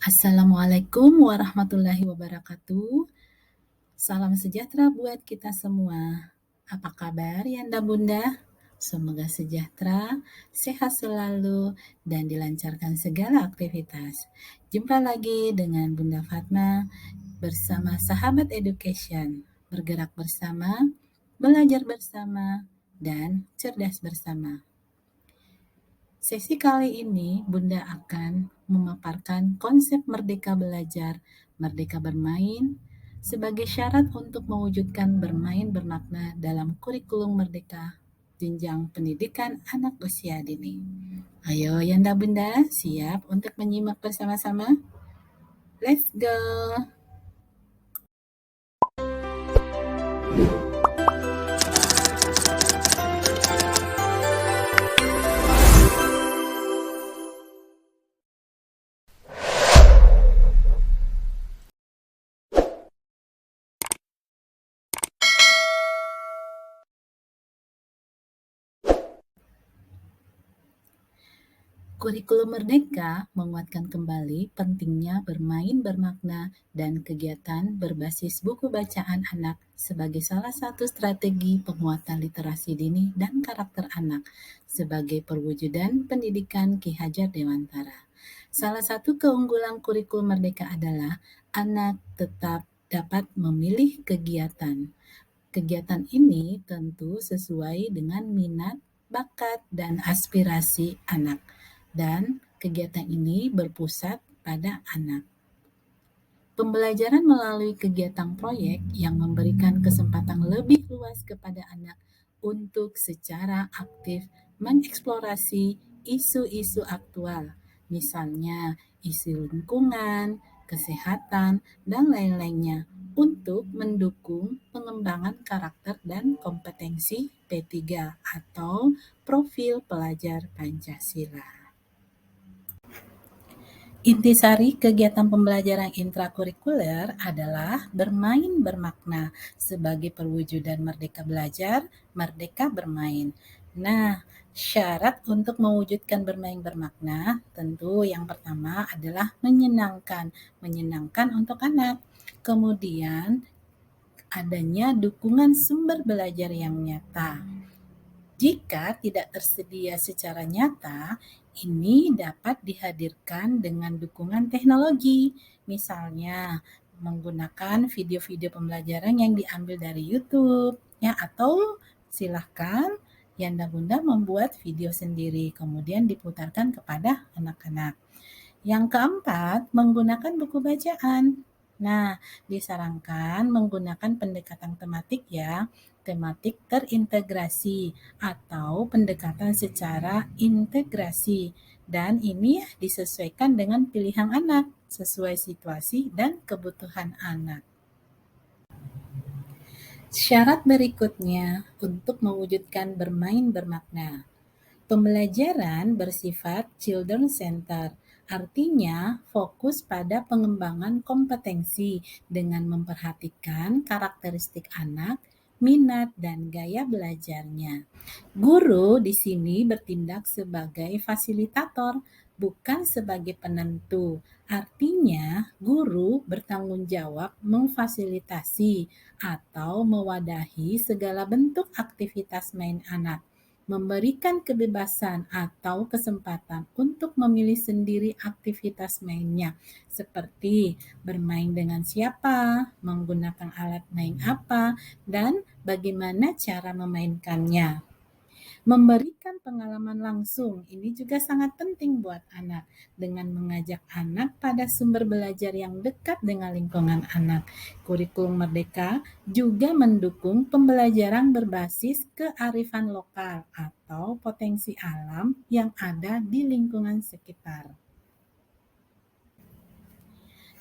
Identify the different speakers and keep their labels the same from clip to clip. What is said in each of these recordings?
Speaker 1: Assalamualaikum warahmatullahi wabarakatuh. Salam sejahtera buat kita semua. Apa kabar Yanda Bunda? Semoga sejahtera, sehat selalu, dan dilancarkan segala aktivitas. Jumpa lagi dengan Bunda Fatma bersama Sahabat Education. Bergerak bersama, belajar bersama, dan cerdas bersama. Sesi kali ini Bunda akan memaparkan konsep merdeka belajar, merdeka bermain sebagai syarat untuk mewujudkan bermain bermakna dalam kurikulum merdeka jenjang pendidikan anak usia dini. Ayo Yanda Bunda, siap untuk menyimak bersama-sama? Let's go! Kurikulum Merdeka menguatkan kembali pentingnya bermain bermakna dan kegiatan berbasis buku bacaan anak sebagai salah satu strategi penguatan literasi dini dan karakter anak sebagai perwujudan pendidikan Ki Hajar Dewantara. Salah satu keunggulan kurikulum Merdeka adalah anak tetap dapat memilih kegiatan. Kegiatan ini tentu sesuai dengan minat, bakat, dan aspirasi anak. Dan kegiatan ini berpusat pada anak. Pembelajaran melalui kegiatan proyek yang memberikan kesempatan lebih luas kepada anak untuk secara aktif mengeksplorasi isu-isu aktual, misalnya isu lingkungan, kesehatan, dan lain-lainnya untuk mendukung pengembangan karakter dan kompetensi P3 atau profil pelajar Pancasila. Intisari kegiatan pembelajaran intrakurikuler adalah bermain bermakna sebagai perwujudan merdeka belajar, merdeka bermain. Nah, syarat untuk mewujudkan bermain bermakna tentu yang pertama adalah menyenangkan untuk anak. Kemudian adanya dukungan sumber belajar yang nyata. Jika tidak tersedia secara nyata, ini dapat dihadirkan dengan dukungan teknologi, misalnya menggunakan video-video pembelajaran yang diambil dari YouTube, ya, atau silahkan Yanda Bunda membuat video sendiri, kemudian diputarkan kepada anak-anak. Yang keempat, menggunakan buku bacaan. Nah, disarankan menggunakan pendekatan tematik ya, tematik terintegrasi atau pendekatan secara integrasi. Dan ini disesuaikan dengan pilihan anak, sesuai situasi dan kebutuhan anak. Syarat berikutnya untuk mewujudkan bermain bermakna. Pembelajaran bersifat children center, artinya fokus pada pengembangan kompetensi dengan memperhatikan karakteristik anak, minat, dan gaya belajarnya. Guru di sini bertindak sebagai fasilitator, bukan sebagai penentu. Artinya, guru bertanggung jawab memfasilitasi atau mewadahi segala bentuk aktivitas main anak, memberikan kebebasan atau kesempatan untuk memilih sendiri aktivitas mainnya, seperti bermain dengan siapa, menggunakan alat main apa, dan bagaimana cara memainkannya. Memberikan pengalaman langsung, ini juga sangat penting buat anak, dengan mengajak anak pada sumber belajar yang dekat dengan lingkungan anak. Kurikulum Merdeka juga mendukung pembelajaran berbasis kearifan lokal atau potensi alam yang ada di lingkungan sekitar.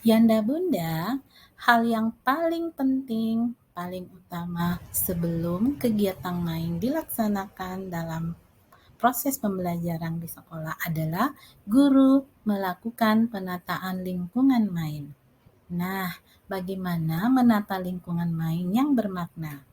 Speaker 1: Yanda Bunda, hal yang paling penting, paling utama sebelum kegiatan main dilaksanakan dalam proses pembelajaran di sekolah adalah guru melakukan penataan lingkungan main. Nah, bagaimana menata lingkungan main yang bermakna?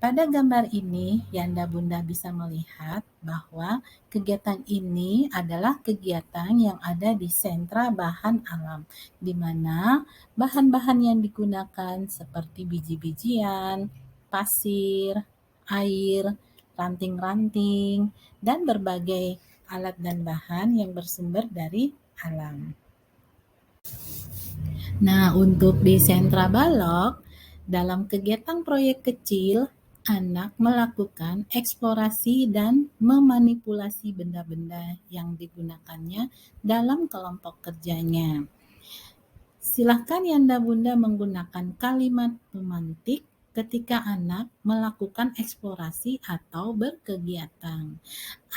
Speaker 1: Pada gambar ini, Yanda Bunda bisa melihat bahwa kegiatan ini adalah kegiatan yang ada di sentra bahan alam, di mana bahan-bahan yang digunakan seperti biji-bijian, pasir, air, ranting-ranting, dan berbagai alat dan bahan yang bersumber dari alam. Nah, untuk di sentra balok, dalam kegiatan proyek kecil, anak melakukan eksplorasi dan memanipulasi benda-benda yang digunakannya dalam kelompok kerjanya. Silahkan Yanda Bunda menggunakan kalimat pemantik ketika anak melakukan eksplorasi atau berkegiatan.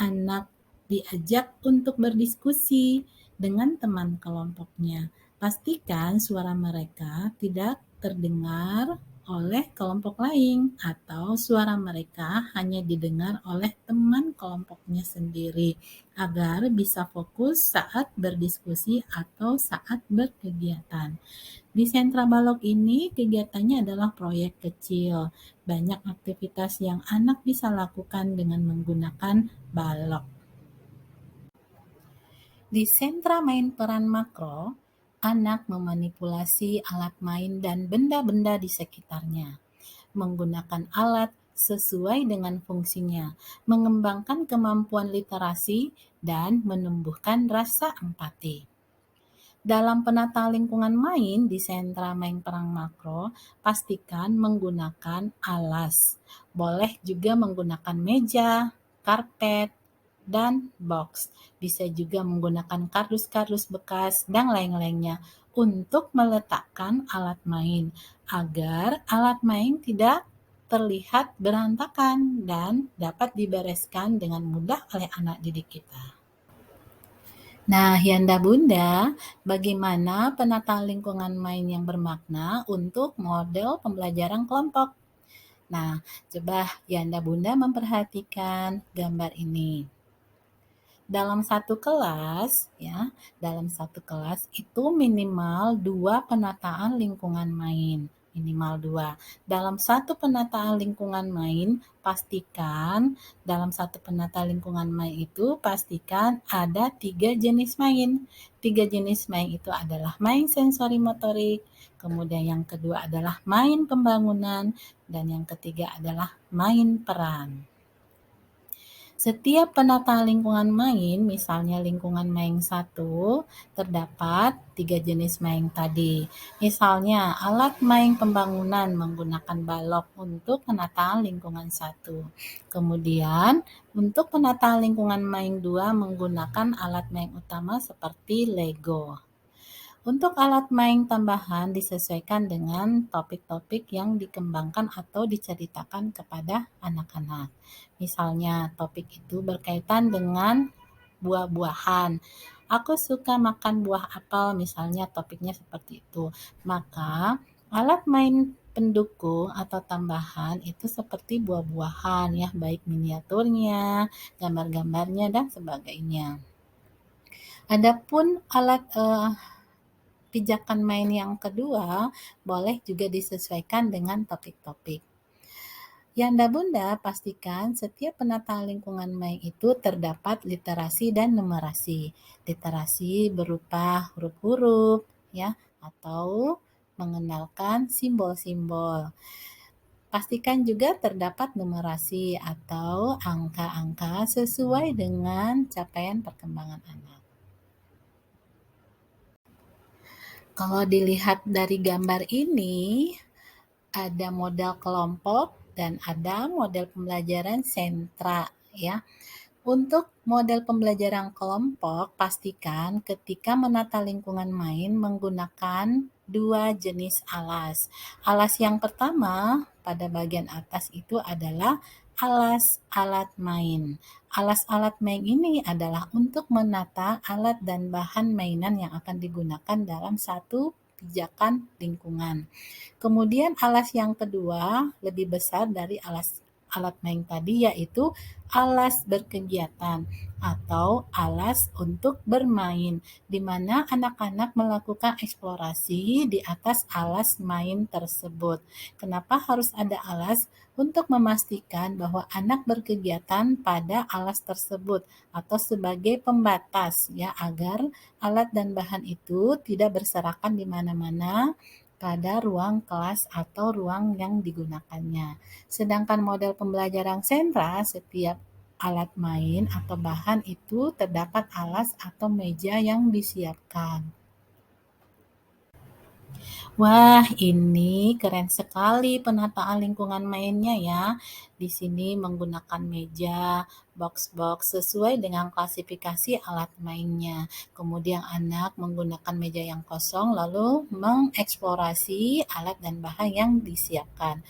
Speaker 1: Anak diajak untuk berdiskusi dengan teman kelompoknya. Pastikan suara mereka tidak terdengar oleh kelompok lain atau suara mereka hanya didengar oleh teman kelompoknya sendiri agar bisa fokus saat berdiskusi atau saat berkegiatan. Di sentra balok ini kegiatannya adalah proyek kecil. Banyak aktivitas yang anak bisa lakukan dengan menggunakan balok. Di sentra main peran makro, anak memanipulasi alat main dan benda-benda di sekitarnya, menggunakan alat sesuai dengan fungsinya, mengembangkan kemampuan literasi, dan menumbuhkan rasa empati. Dalam penata lingkungan main di sentra main perang makro, pastikan menggunakan alas. Boleh juga menggunakan meja, karpet, dan box. Bisa juga menggunakan kardus-kardus bekas dan lain-lainnya untuk meletakkan alat main agar alat main tidak terlihat berantakan dan dapat dibereskan dengan mudah oleh anak didik kita. Nah, Yanda Bunda, bagaimana penata lingkungan main yang bermakna untuk model pembelajaran kelompok? Nah, coba Yanda Bunda memperhatikan gambar ini. Dalam satu kelas, dalam satu kelas itu minimal 2 penataan lingkungan main. Minimal 2. Dalam satu penataan lingkungan main, dalam satu penataan lingkungan main itu pastikan ada 3 jenis main. 3 jenis main itu adalah main sensori motorik, kemudian yang kedua adalah main pembangunan, dan yang ketiga adalah main peran. Setiap penata lingkungan main, misalnya lingkungan main 1, terdapat 3 jenis main tadi. Misalnya, alat main pembangunan menggunakan balok untuk penataan lingkungan 1. Kemudian, untuk penataan lingkungan main 2 menggunakan alat main utama seperti Lego. Untuk alat main tambahan disesuaikan dengan topik-topik yang dikembangkan atau diceritakan kepada anak-anak. Misalnya, topik itu berkaitan dengan buah-buahan. Aku suka makan buah apel, misalnya topiknya seperti itu. Maka, alat main pendukung atau tambahan itu seperti buah-buahan ya, baik miniaturnya, gambar-gambarnya, dan sebagainya. Adapun alat pijakan main yang kedua boleh juga disesuaikan dengan topik-topik. Yanda Bunda pastikan setiap penataan lingkungan main itu terdapat literasi dan numerasi. Literasi berupa huruf-huruf ya atau mengenalkan simbol-simbol. Pastikan juga terdapat numerasi atau angka-angka sesuai dengan capaian perkembangan anak. Kalau dilihat dari gambar ini, ada model kelompok dan ada model pembelajaran sentra ya. Untuk model pembelajaran kelompok, pastikan ketika menata lingkungan main menggunakan 2 jenis alas. Alas yang pertama pada bagian atas itu adalah alas alat main. Alas-alat main ini adalah untuk menata alat dan bahan mainan yang akan digunakan dalam satu pijakan lingkungan. Kemudian alas yang kedua lebih besar dari alas alat main tadi, yaitu alas berkegiatan atau alas untuk bermain, di mana anak-anak melakukan eksplorasi di atas alas main tersebut. Kenapa harus ada alas? Untuk memastikan bahwa anak berkegiatan pada alas tersebut atau sebagai pembatas ya, agar alat dan bahan itu tidak berserakan di mana-mana pada ruang kelas atau ruang yang digunakannya. Sedangkan model pembelajaran sentra, setiap alat main atau bahan itu terdapat alas atau meja yang disiapkan. Wah, ini keren sekali penataan lingkungan mainnya ya. Di sini menggunakan meja, box-box sesuai dengan klasifikasi alat mainnya. Kemudian anak menggunakan meja yang kosong lalu mengeksplorasi alat dan bahan yang disiapkan.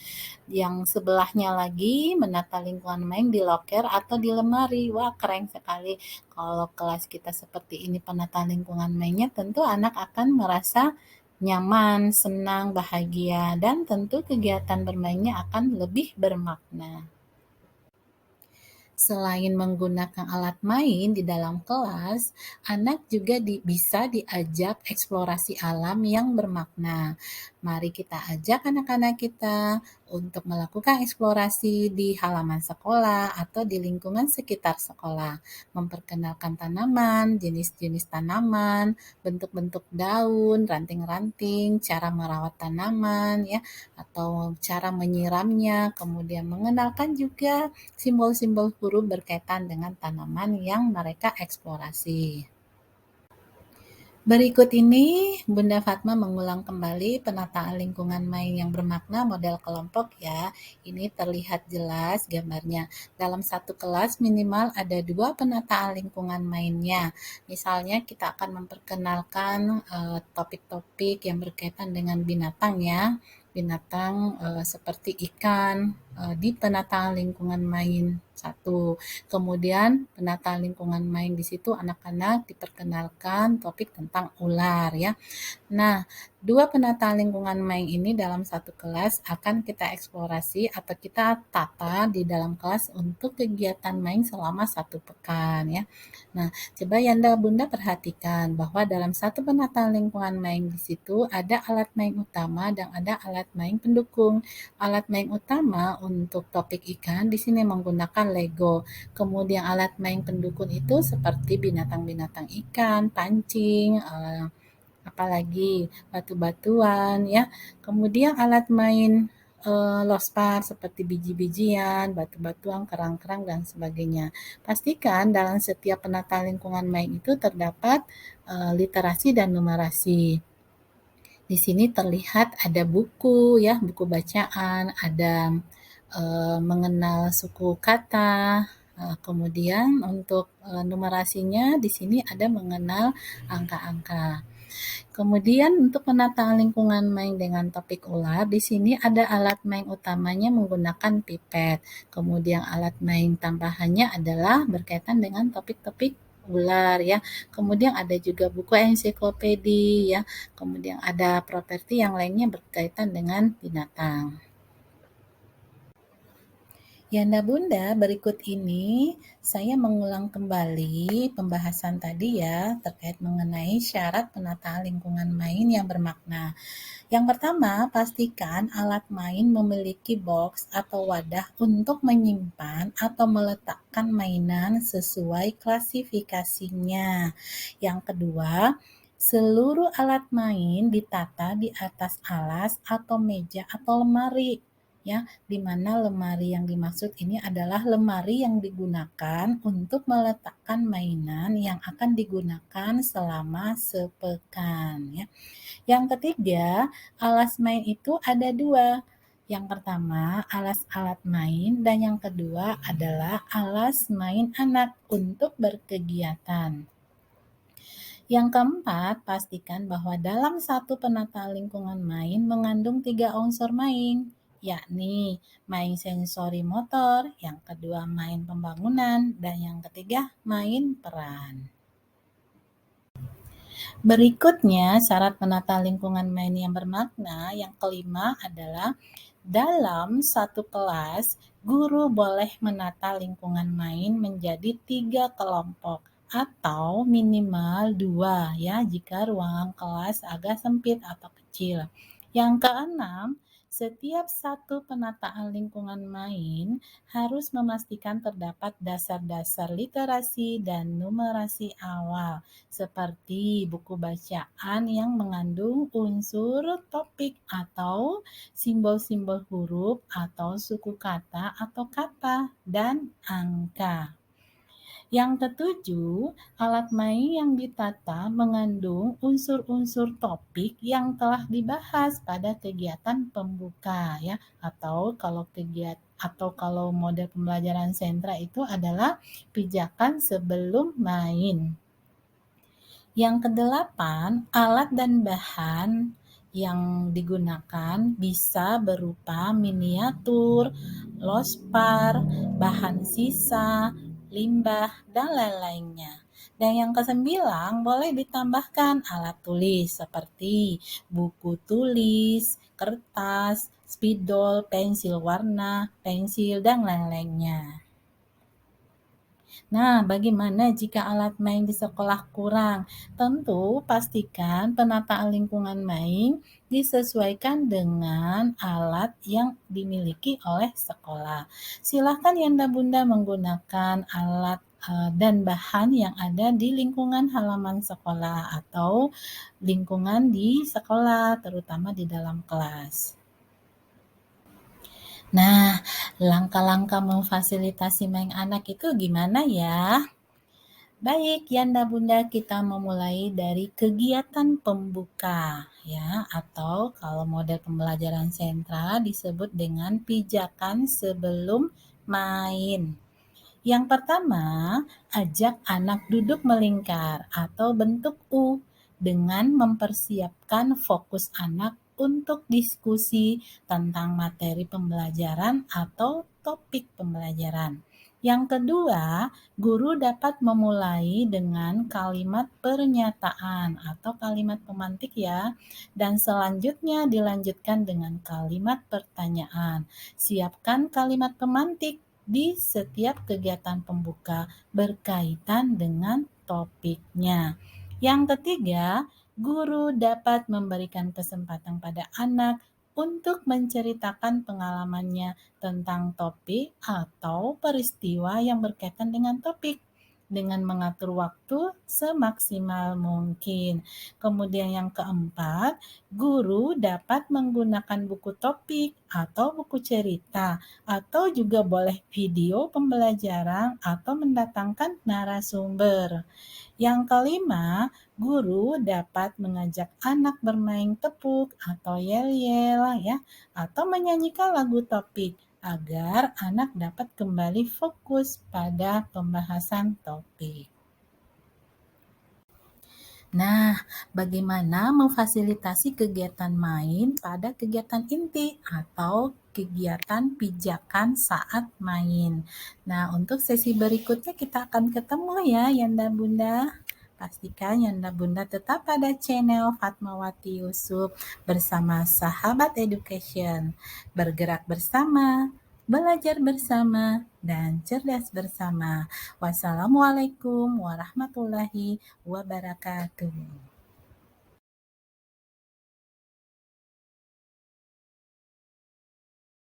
Speaker 1: Yang sebelahnya lagi menata lingkungan main di loker atau di lemari. Wah, keren sekali. Kalau kelas kita seperti ini penata lingkungan mainnya, tentu anak akan merasa nyaman, senang, bahagia, dan tentu kegiatan bermainnya akan lebih bermakna. Selain menggunakan alat main di dalam kelas, anak juga bisa diajak eksplorasi alam yang bermakna. Mari kita ajak anak-anak kita untuk melakukan eksplorasi di halaman sekolah atau di lingkungan sekitar sekolah. Memperkenalkan tanaman, jenis-jenis tanaman, bentuk-bentuk daun, ranting-ranting, cara merawat tanaman, ya, atau cara menyiramnya, kemudian mengenalkan juga simbol-simbol huruf berkaitan dengan tanaman yang mereka eksplorasi. Berikut ini Bunda Fatma mengulang kembali penataan lingkungan main yang bermakna model kelompok ya. Ini terlihat jelas gambarnya. Dalam satu kelas minimal ada 2 penataan lingkungan mainnya. Misalnya kita akan memperkenalkan topik-topik yang berkaitan dengan binatang ya. Binatang seperti ikan di penataan lingkungan main 1. Kemudian penataan lingkungan main di situ anak-anak diperkenalkan topik tentang ular ya. Nah, 2 penataan lingkungan main ini dalam satu kelas akan kita eksplorasi atau kita tata di dalam kelas untuk kegiatan main selama 1 pekan ya. Nah, coba Yanda Bunda perhatikan bahwa dalam satu penataan lingkungan main di situ ada alat main utama dan ada alat main pendukung. Alat main utama untuk topik ikan di sini menggunakan Lego. Kemudian alat main pendukung itu seperti binatang-binatang ikan, pancing, apalagi batu-batuan ya. Kemudian alat main lospar seperti biji-bijian, batu-batuan, kerang-kerang dan sebagainya. Pastikan dalam setiap penataan lingkungan main itu terdapat literasi dan numerasi. Di sini terlihat ada buku ya, buku bacaan, ada mengenal suku kata, kemudian untuk numerasinya di sini ada mengenal angka-angka. Kemudian untuk penataan lingkungan main dengan topik ular, di sini ada alat main utamanya menggunakan pipet. Kemudian alat main tambahannya adalah berkaitan dengan topik-topik ular ya. Kemudian ada juga buku ensiklopedi ya. Kemudian ada properti yang lainnya berkaitan dengan binatang. Yanda Bunda, berikut ini saya mengulang kembali pembahasan tadi ya terkait mengenai syarat penataan lingkungan main yang bermakna. Yang pertama, pastikan alat main memiliki box atau wadah untuk menyimpan atau meletakkan mainan sesuai klasifikasinya. Yang kedua, seluruh alat main ditata di atas alas atau meja atau lemari ya, di mana lemari yang dimaksud ini adalah lemari yang digunakan untuk meletakkan mainan yang akan digunakan selama sepekan ya. Yang ketiga, alas main itu ada 2. Yang pertama, alas alat main dan yang kedua adalah alas main anak untuk berkegiatan. Yang keempat, pastikan bahwa dalam satu penataan lingkungan main mengandung 3 unsur main, yakni main sensori motor, yang kedua main pembangunan, dan yang ketiga main peran. Berikutnya, syarat penata lingkungan main yang bermakna yang kelima adalah Dalam satu kelas, guru boleh menata lingkungan main menjadi 3 kelompok atau minimal 2 ya jika ruangan kelas agak sempit atau kecil. Yang keenam, setiap satu penataan lingkungan main harus memastikan terdapat dasar-dasar literasi dan numerasi awal, seperti buku bacaan yang mengandung unsur topik atau simbol-simbol huruf atau suku kata atau kata, dan angka. Yang ketujuh, alat main yang ditata mengandung unsur-unsur topik yang telah dibahas pada kegiatan pembuka ya, atau kalau model pembelajaran sentra itu adalah pijakan sebelum main. Yang kedelapan, alat dan bahan yang digunakan bisa berupa miniatur, lospar, bahan sisa, limbah, dan lain-lainnya. Dan yang kesembilan, boleh ditambahkan alat tulis seperti buku tulis, kertas, spidol, pensil warna, pensil, dan lain-lainnya. Nah, bagaimana jika alat main di sekolah kurang? Tentu pastikan penataan lingkungan main disesuaikan dengan alat yang dimiliki oleh sekolah. Silakan Yanda Bunda menggunakan alat dan bahan yang ada di lingkungan halaman sekolah atau lingkungan di sekolah, terutama di dalam kelas. Nah, langkah-langkah memfasilitasi main anak itu gimana ya? Baik, Yanda Bunda, kita memulai dari kegiatan pembuka ya, atau kalau model pembelajaran sentra disebut dengan pijakan sebelum main. Yang pertama, ajak anak duduk melingkar atau bentuk U dengan mempersiapkan fokus anak untuk diskusi tentang materi pembelajaran atau topik pembelajaran. Yang kedua, guru dapat memulai dengan kalimat pernyataan atau kalimat pemantik ya, dan selanjutnya dilanjutkan dengan kalimat pertanyaan. Siapkan kalimat pemantik di setiap kegiatan pembuka berkaitan dengan topiknya. Yang ketiga, guru dapat memberikan kesempatan pada anak untuk menceritakan pengalamannya tentang topik atau peristiwa yang berkaitan dengan topik dengan mengatur waktu semaksimal mungkin. Kemudian yang keempat, guru dapat menggunakan buku topik atau buku cerita atau juga boleh video pembelajaran atau mendatangkan narasumber. Yang kelima, guru dapat mengajak anak bermain tepuk atau yel-yel ya, atau menyanyikan lagu topik agar anak dapat kembali fokus pada pembahasan topik. Nah, bagaimana memfasilitasi kegiatan main pada kegiatan inti atau kegiatan pijakan saat main? Nah, untuk sesi berikutnya kita akan ketemu ya, Yanda Bunda. Pastikan Yanda Bunda tetap pada channel Fatmawati Yusuf bersama Sahabat Education. Bergerak bersama, belajar bersama, dan cerdas bersama. Wassalamualaikum warahmatullahi wabarakatuh.